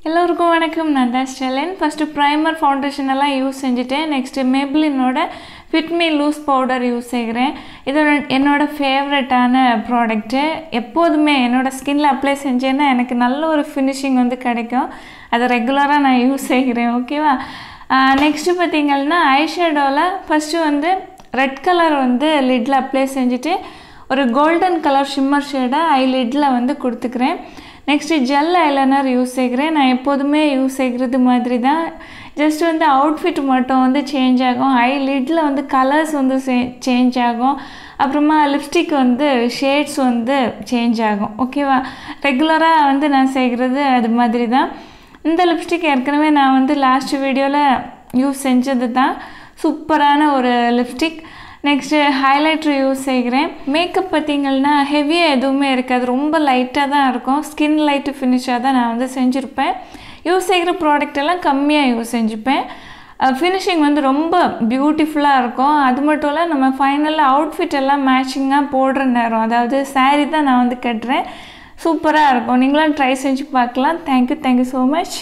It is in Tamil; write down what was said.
எல்லோருக்கும் வணக்கம். நான் தான் ஸ்டெலின். ஃபஸ்ட்டு ப்ரைமர் ஃபவுண்டேஷன் எல்லாம் யூஸ் செஞ்சுட்டேன். நெக்ஸ்ட்டு மேபிளினோட fit me loose powder use செய்கிறேன். இதோட என்னோடய ஃபேவரட்டான ப்ராடக்ட்டு. எப்போதுமே என்னோடய ஸ்கின்னில் அப்ளை செஞ்சேன்னா எனக்கு நல்ல ஒரு ஃபினிஷிங் வந்து கிடைக்கும். அதை ரெகுலராக நான் யூஸ் செய்கிறேன். ஓகேவா? நெக்ஸ்ட்டு பார்த்திங்கன்னா ஐஷேடோவில் ஃபஸ்ட்டு வந்து ரெட் கலர் வந்து லிட்டில் அப்ளை செஞ்சுட்டு ஒரு கோல்டன் கலர் ஷிம்மர் ஷேடை ஐலிட்டில் வந்து கொடுத்துக்கிறேன். நெக்ஸ்ட்டு ஜெல் ஐலைனர் யூஸ் செய்கிறேன். நான் எப்போதுமே யூஸ் செய்கிறது மாதிரி தான். ஜஸ்ட் வந்து அவுட்ஃபிட் மட்டும் வந்து சேஞ்ச் ஆகும். ஐலிட்டில் வந்து கலர்ஸ் வந்து சேஞ்ச் ஆகும். அப்புறமா லிப்ஸ்டிக் வந்து ஷேட்ஸ் வந்து சேஞ்ச் ஆகும். ஓகேவா? ரெகுலராக வந்து நான் செய்கிறது அது மாதிரி தான். இந்த லிப்ஸ்டிக் ஏற்கனவே நான் வந்து லாஸ்ட் வீடியோவில் யூஸ் செஞ்சது தான். சூப்பரான ஒரு லிப்ஸ்டிக். நெக்ஸ்ட்டு ஹைலைட்டர் யூஸ் செய்கிறேன். மேக்கப் பார்த்திங்கன்னா ஹெவியாக எதுவுமே இருக்காது, ரொம்ப லைட்டாக தான் இருக்கும். ஸ்கின் லைட்டு ஃபினிஷாக தான் நான் வந்து செஞ்சுருப்பேன். யூஸ் செய்கிற ப்ராடக்ட் எல்லாம் கம்மியாக யூஸ் செஞ்சுப்பேன். ஃபினிஷிங் வந்து ரொம்ப பியூட்டிஃபுல்லாக இருக்கும். அது மட்டும் இல்லை, நம்ம ஃபைனலாக அவுட்ஃபிட் எல்லாம் மேட்சிங்காக போடுற நேரம், அதாவது சாரீ தான் நான் வந்து கட்டுறேன். சூப்பராக இருக்கும். நீங்களும் ட்ரை செஞ்சு பார்க்கலாம். Thank you so much.